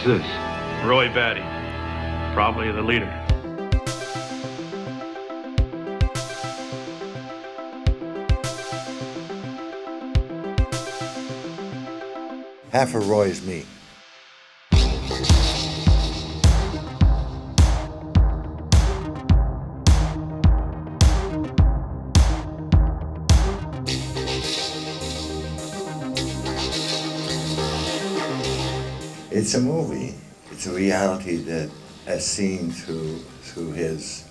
What's this? Roy Batty, probably the leader. Half of Roy is me. It's a movie. It's a reality that as seen through his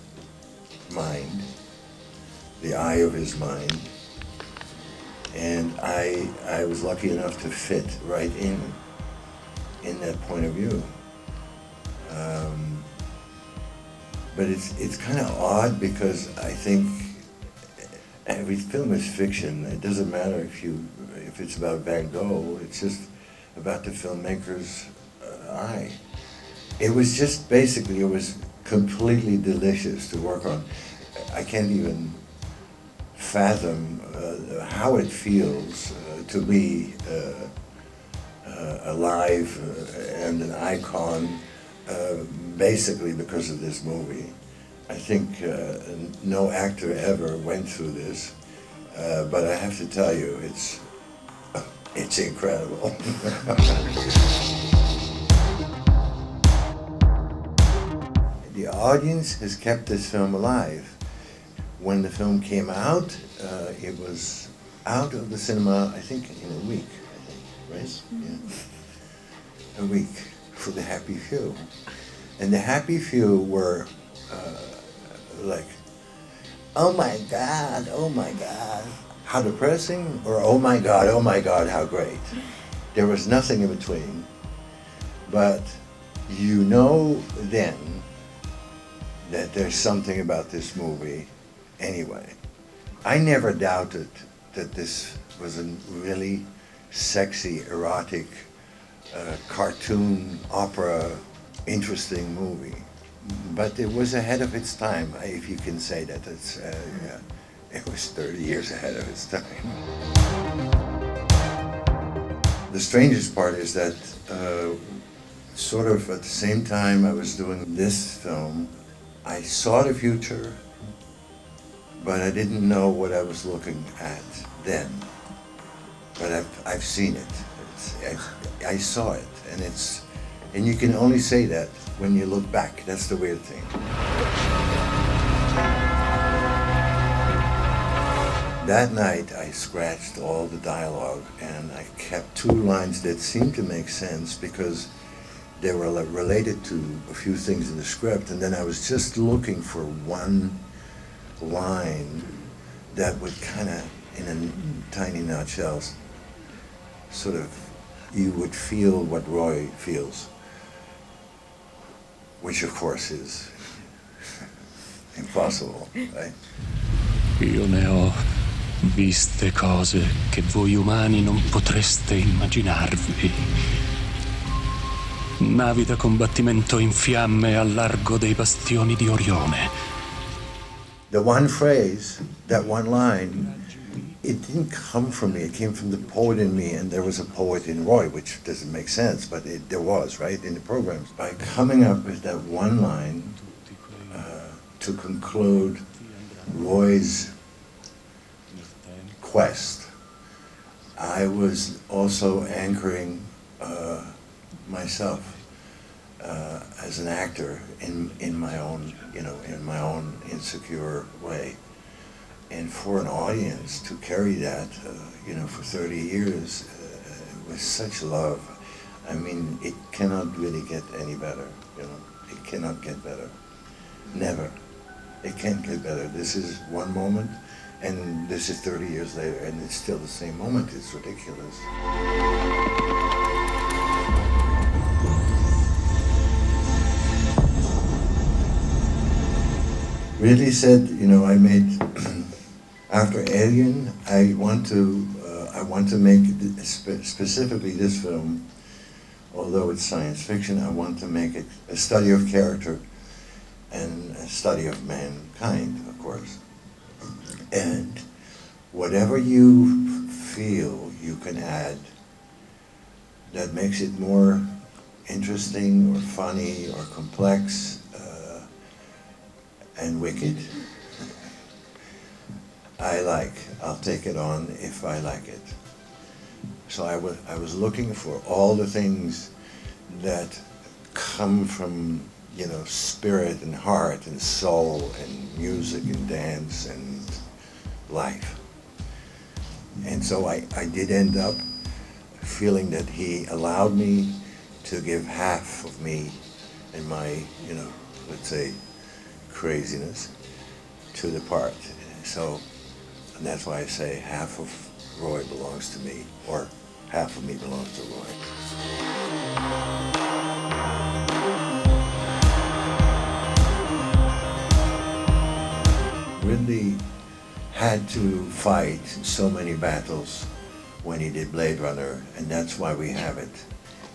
mind, the eye of his mind. And I was lucky enough to fit right in that point of view. But it's kind of odd because I think every film is fiction. It doesn't matter if it's about Van Gogh. It's just about the filmmaker's eye. It was just basically, it was completely delicious to work on. I can't even fathom how it feels to be alive and an icon basically because of this movie. I think no actor ever went through this, but I have to tell you, it's incredible. The audience has kept this film alive. When the film came out, it was out of the cinema, I think, in a week, right? Yeah. A week for the happy few. And the happy few were like, oh my God, how depressing, or oh my God, how great. There was nothing in between. But you know then that there's something about this movie anyway. I never doubted that this was a really sexy, erotic, cartoon, opera, interesting movie. But it was ahead of its time, if you can say that. Yeah, it was 30 years ahead of its time. The strangest part is that sort of at the same time I was doing this film, I saw the future, but I didn't know what I was looking at then. But I've seen it. I saw it, and you can only say that when you look back. That's the weird thing. That night I scratched all the dialogue and I kept two lines that seemed to make sense because they were related to a few things in the script, and then I was just looking for one line that would kind of, in a tiny nutshell, sort of, you would feel what Roy feels, which of course is impossible, right? Io ne ho viste cose che voi umani non potreste immaginarvi. Navi da combattimento in fiamme al largo dei bastioni di Orione. The one phrase, that one line, it didn't come from me. It came from the poet in me, and there was a poet in Roy, which doesn't make sense, but there was, right, in the programs. By coming up with that one line to conclude Roy's quest, I was also anchoring myself as an actor in my own, in my own insecure way. And for an audience to carry that, for 30 years with such love, I mean, it cannot really get any better, It cannot get better. Never. It can't get better. This is one moment, and this is 30 years later, and it's still the same moment. It's ridiculous. Ridley said, I made, after Alien, I want to make, specifically this film, although it's science fiction, I want to make it a study of character and a study of mankind, of course. And whatever you feel you can add that makes it more interesting or funny or complex and wicked, I'll take it on if I like it. So I was looking for all the things that come from, you know, spirit and heart and soul and music and dance and life. And so I did end up feeling that he allowed me to give half of me and my, you know, let's say, craziness to the part. So, and that's why I say half of Roy belongs to me, or half of me belongs to Roy. Ridley had to fight so many battles when he did Blade Runner, and that's why we have it.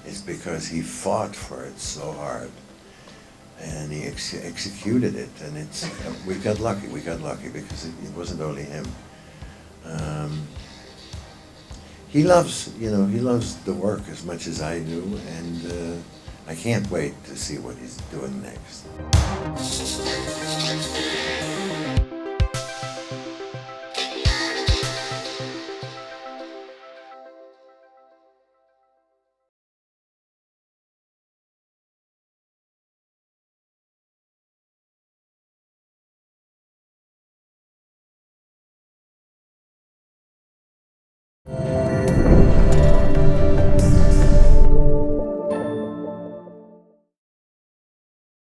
It's because he fought for it so hard, and he executed it, and it's, we got lucky because it wasn't only him. He loves, you know, he loves the work as much as I do, and I can't wait to see what he's doing next.